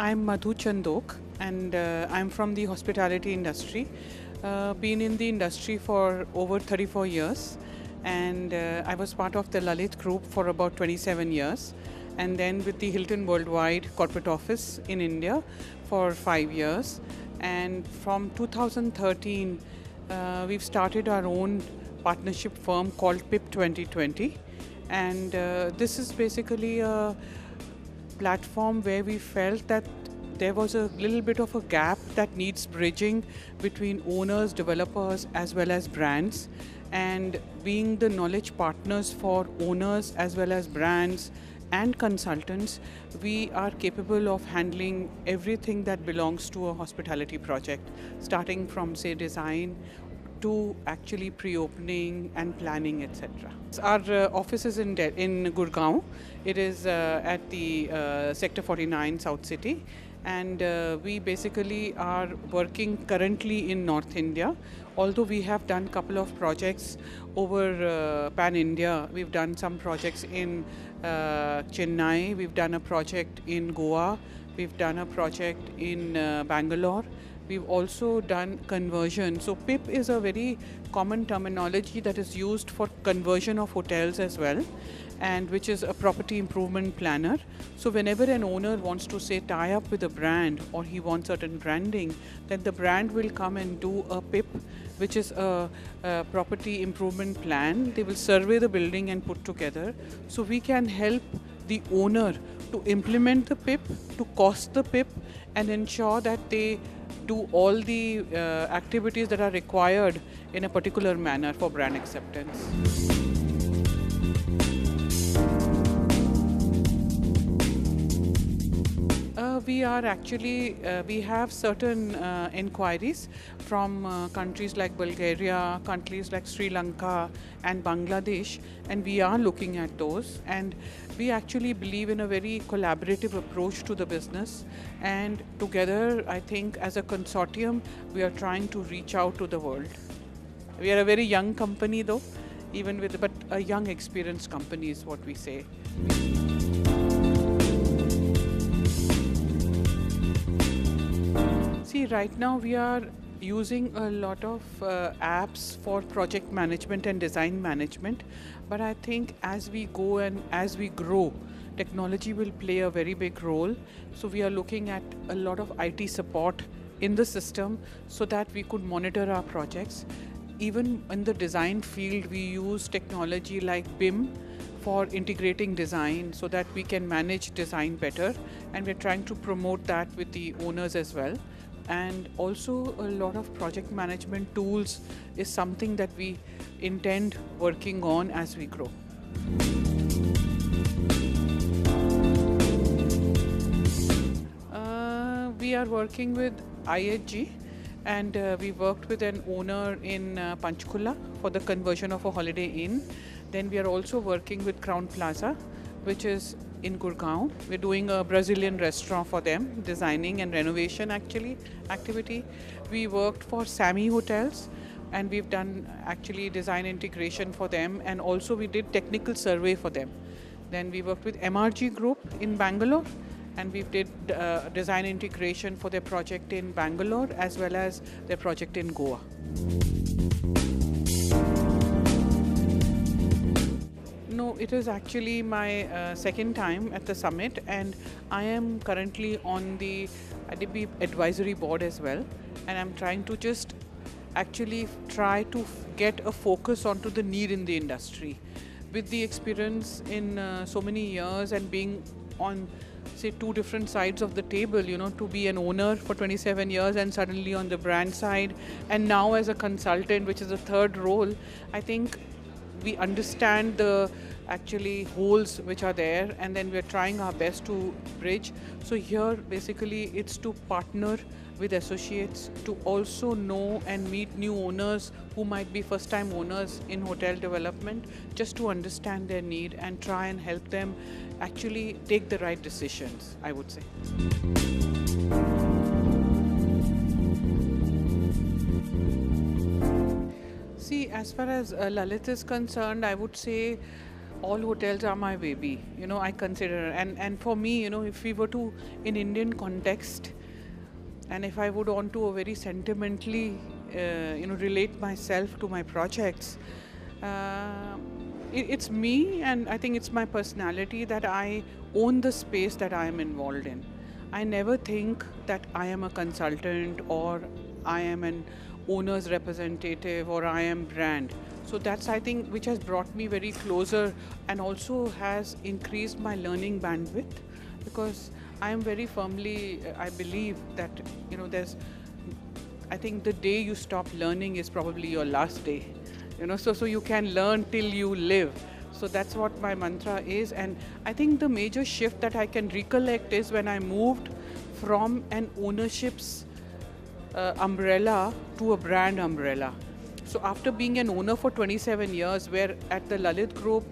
I'm Madhu Chandok and I'm from the hospitality industry. Been in the industry for over 34 years and I was part of the Lalit group for about 27 years and then with the Hilton Worldwide corporate office in India for 5 years. And from 2013, we've started our own partnership firm called PIP 2020. And this is basically a platform where we felt that there was a little bit of a gap that needs bridging between owners, developers, as well as brands. And being the knowledge partners for owners as well as brands and consultants, we are capable of handling everything that belongs to a hospitality project, starting from, say, design to actually pre-opening and planning, etc. Our office is in Gurgaon. It is at the Sector 49 South City, and we basically are working currently in North India. Although we have done a couple of projects over Pan India, we've done some projects in Chennai, we've done a project in Goa, we've done a project in Bangalore. We've also done conversion. So PIP is a very common terminology that is used for conversion of hotels as well, and which is a property improvement planner. So whenever an owner wants to, say, tie up with a brand or he wants certain branding, then the brand will come and do a PIP, which is a property improvement plan. They will survey the building and put together. So we can help the owner to implement the PIP, to cost the PIP, and ensure that they do all the activities that are required in a particular manner for brand acceptance. We are actually, we have certain inquiries from countries like Bulgaria, countries like Sri Lanka and Bangladesh, and we are looking at those. And we actually believe in a very collaborative approach to the business. And together, I think as a consortium, we are trying to reach out to the world. We are a very young company though, but a young experienced company is what we say. See, right now we are using a lot of apps for project management and design management, but I think as we go and as we grow, technology will play a very big role. So we are looking at a lot of IT support in the system so that we could monitor our projects. Even in the design field, we use technology like BIM for integrating design so that we can manage design better, and we're trying to promote that with the owners as well. And also a lot of project management tools is something that we intend working on as we grow. We are working with IHG, and we worked with an owner in Panchkula for the conversion of a Holiday Inn. Then we are also working with Crown Plaza, which is in Gurgaon. We're doing a Brazilian restaurant for them, designing and renovation activity. We worked for Sammy Hotels, and we've done actually design integration for them, and also we did technical survey for them. Then we worked with MRG Group in Bangalore, and we did design integration for their project in Bangalore as well as their project in Goa. No, it is actually my second time at the summit, and I am currently on the IDB advisory board as well, and I'm trying to just actually try to get a focus onto the need in the industry. With the experience in so many years and being on, say, two different sides of the table, to be an owner for 27 years and suddenly on the brand side, and now as a consultant, which is a third role, I think we understand the actually holes which are there, and then we're trying our best to bridge. So here basically it's to partner with associates to also know and meet new owners who might be first time owners in hotel development, just to understand their need and try and help them actually take the right decisions, I would say. See, as far as Lalit is concerned, I would say All hotels are my baby. I consider, and for me, if we were to, in Indian context, and if I would want to very sentimentally, relate myself to my projects, uh, it's me, and I think it's my personality that I own the space that I am involved in. I never think that I am a consultant or I am an owner's representative or I am brand. So that's, I think, which has brought me very closer and also has increased my learning bandwidth, because I am very firmly, I believe that, there's, I think the day you stop learning is probably your last day. So you can learn till you live. So that's what my mantra is. And I think the major shift that I can recollect is when I moved from an ownership's umbrella to a brand umbrella. So after being an owner for 27 years, where at the Lalit Group,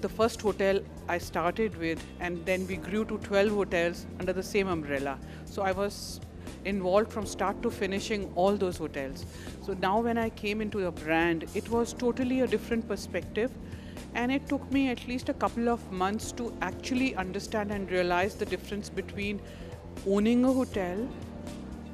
the first hotel I started with, and then we grew to 12 hotels under the same umbrella. So I was involved from start to finishing all those hotels. So now when I came into the brand, it was totally a different perspective. And it took me at least a couple of months to actually understand and realize the difference between owning a hotel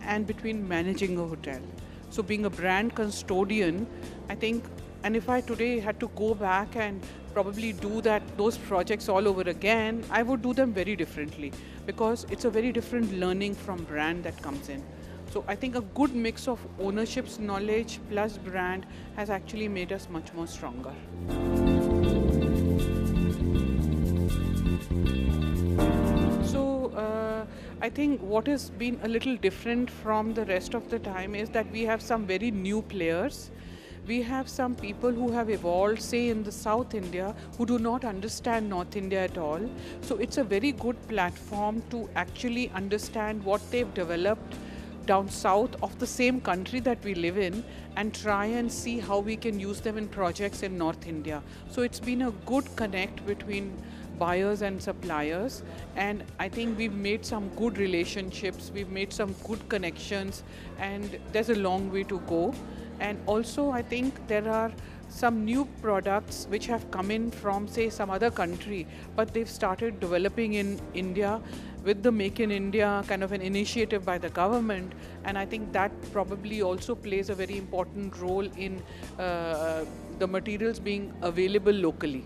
and between managing a hotel. So being a brand custodian, I think, and if I today had to go back and probably do those projects all over again, I would do them very differently, because it's a very different learning from brand that comes in. So I think a good mix of ownership's knowledge plus brand has actually made us much more stronger. I think what has been a little different from the rest of the time is that we have some very new players. We have some people who have evolved, say in the South India, who do not understand North India at all. So it's a very good platform to actually understand what they've developed down south of the same country that we live in, and try and see how we can use them in projects in North India. So it's been a good connect between buyers and suppliers, and I think we've made some good relationships, we've made some good connections, and there's a long way to go. And also I think there are some new products which have come in from, say, some other country, but they've started developing in India with the Make in India kind of an initiative by the government, and I think that probably also plays a very important role in the materials being available locally.